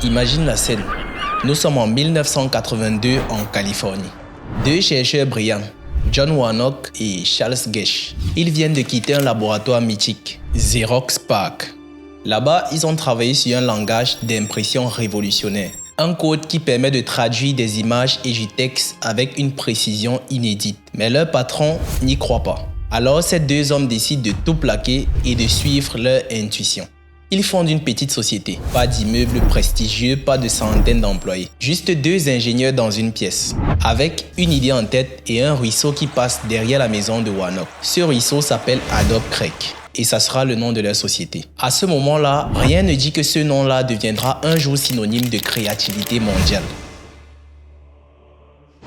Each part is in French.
Imagine la scène. Nous sommes en 1982 en Californie. Deux chercheurs brillants, John Warnock et Charles Geschke, ils viennent de quitter un laboratoire mythique, Xerox PARC. Là-bas, ils ont travaillé sur un langage d'impression révolutionnaire. Un code qui permet de traduire des images et du texte avec une précision inédite. Mais leur patron n'y croit pas. Alors, ces deux hommes décident de tout plaquer et de suivre leur intuition. Ils fondent une petite société. Pas d'immeuble prestigieux, pas de centaines d'employés. Juste deux ingénieurs dans une pièce. Avec une idée en tête et un ruisseau qui passe derrière la maison de Warnock. Ce ruisseau s'appelle Adobe Creek. Et ça sera le nom de leur société. À ce moment-là, rien ne dit que ce nom-là deviendra un jour synonyme de créativité mondiale.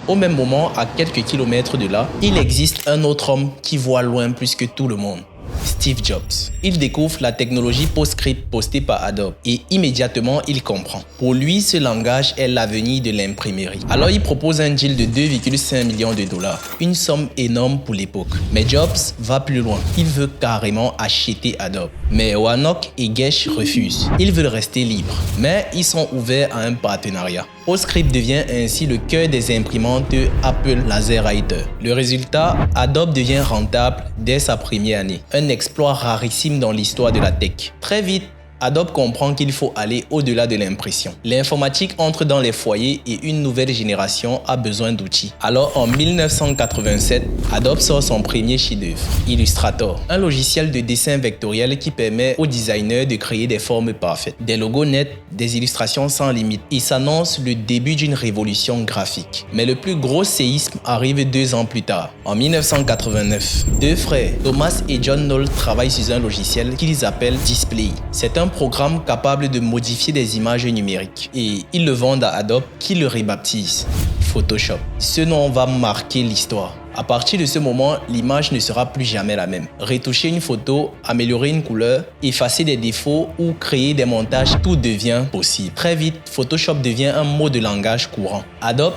Au même moment, à quelques kilomètres de là, il existe un autre homme qui voit loin plus que tout le monde. Steve Jobs. Il découvre la technologie PostScript postée par Adobe et immédiatement il comprend. Pour lui, ce langage est l'avenir de l'imprimerie. Alors il propose un deal de 2,5 millions de dollars, une somme énorme pour l'époque. Mais Jobs va plus loin. Il veut carrément acheter Adobe. Mais Warnock et Geschke refusent. Ils veulent rester libres, mais ils sont ouverts à un partenariat. PostScript devient ainsi le cœur des imprimantes Apple LaserWriter. Le résultat, Adobe devient rentable dès sa première année. Un exploit rarissime dans l'histoire de la tech. Très vite, Adobe comprend qu'il faut aller au-delà de l'impression. L'informatique entre dans les foyers et une nouvelle génération a besoin d'outils. Alors en 1987, Adobe sort son premier chef-d'œuvre, Illustrator, un logiciel de dessin vectoriel qui permet aux designers de créer des formes parfaites, des logos nets, des illustrations sans limite. Il s'annonce le début d'une révolution graphique. Mais le plus gros séisme arrive 2 ans plus tard. En 1989, deux frères, Thomas et John Knoll, travaillent sur un logiciel qu'ils appellent Display. C'est un programme capable de modifier des images numériques et ils le vendent à Adobe qui le rebaptise Photoshop. Ce nom va marquer l'histoire. À partir de ce moment, l'image ne sera plus jamais la même. Retoucher une photo, améliorer une couleur, effacer des défauts ou créer des montages, tout devient possible. Très vite, Photoshop devient un mot de langage courant. Adobe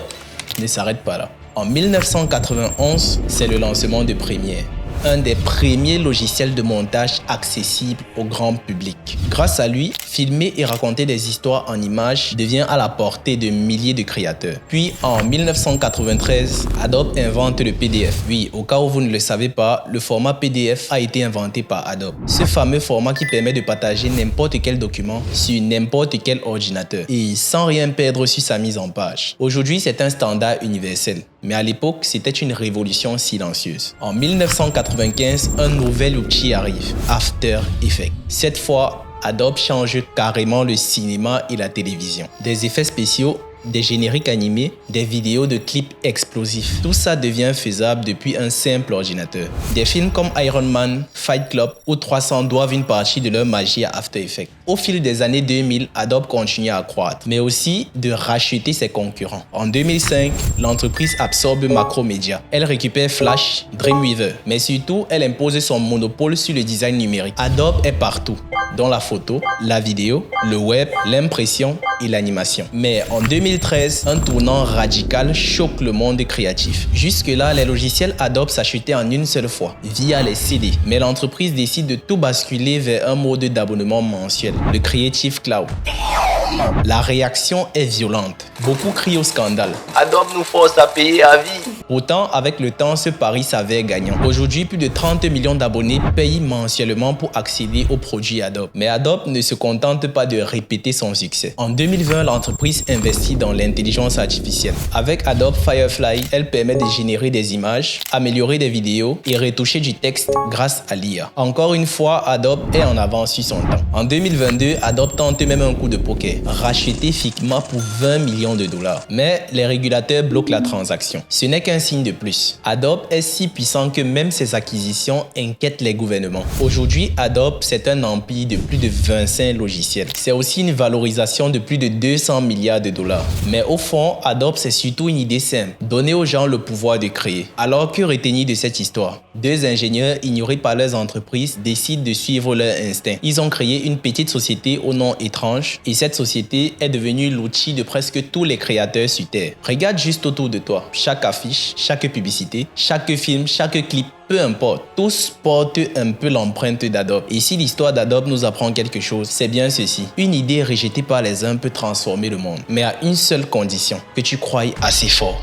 ne s'arrête pas là. En 1991, c'est le lancement de Premiere, un des premiers logiciels de montage accessibles au grand public. Grâce à lui, filmer et raconter des histoires en images devient à la portée de milliers de créateurs. Puis en 1993, Adobe invente le PDF. Oui, au cas où vous ne le savez pas, le format PDF a été inventé par Adobe. Ce fameux format qui permet de partager n'importe quel document sur n'importe quel ordinateur et sans rien perdre sur sa mise en page. Aujourd'hui, c'est un standard universel. Mais à l'époque, c'était une révolution silencieuse. En 1995, un nouvel outil arrive, After Effects. Cette fois, Adobe change carrément le cinéma et la télévision. Des effets spéciaux, des génériques animés, des vidéos de clips explosifs. Tout ça devient faisable depuis un simple ordinateur. Des films comme Iron Man, Fight Club ou 300 doivent une partie de leur magie à After Effects. Au fil des années 2000, Adobe continue à croître, mais aussi de racheter ses concurrents. En 2005, l'entreprise absorbe Macromedia. Elle récupère Flash, Dreamweaver, mais surtout, elle impose son monopole sur le design numérique. Adobe est partout, dans la photo, la vidéo, le web, l'impression et l'animation. Mais en 2013, un tournant radical choque le monde créatif. Jusque-là, les logiciels Adobe s'achetaient en une seule fois, via les CD. Mais l'entreprise décide de tout basculer vers un mode d'abonnement mensuel, le Creative Cloud. La réaction est violente. Beaucoup crient au scandale. Adobe nous force à payer à vie. Pourtant, avec le temps, ce pari s'avère gagnant. Aujourd'hui, plus de 30 millions d'abonnés payent mensuellement pour accéder aux produits Adobe. Mais Adobe ne se contente pas de répéter son succès. En 2020, l'entreprise investit dans l'intelligence artificielle. Avec Adobe Firefly, elle permet de générer des images, améliorer des vidéos et retoucher du texte grâce à l'IA. Encore une fois, Adobe est en avance sur son temps. En 2022, Adobe tente même un coup de poker, racheté Figma pour 20 millions de dollars. Mais les régulateurs bloquent la transaction. Ce n'est qu'un signe de plus. Adobe est si puissant que même ses acquisitions inquiètent les gouvernements. Aujourd'hui, Adobe, c'est un empire de plus de 25 logiciels. C'est aussi une valorisation de plus de 200 milliards de dollars. Mais au fond, Adobe, c'est surtout une idée simple. Donner aux gens le pouvoir de créer. Alors que retenir de cette histoire? Deux ingénieurs ignorés par leurs entreprises décident de suivre leur instinct. Ils ont créé une petite société au nom étrange et cette société est devenue l'outil de presque tous les créateurs sur Terre. Regarde juste autour de toi. Chaque affiche, affiche, chaque publicité, chaque film, chaque clip, peu importe, tous portent un peu l'empreinte d'Adobe. Et si l'histoire d'Adobe nous apprend quelque chose, c'est bien ceci. Une idée rejetée par les uns peut transformer le monde, mais à une seule condition, que tu croies assez fort.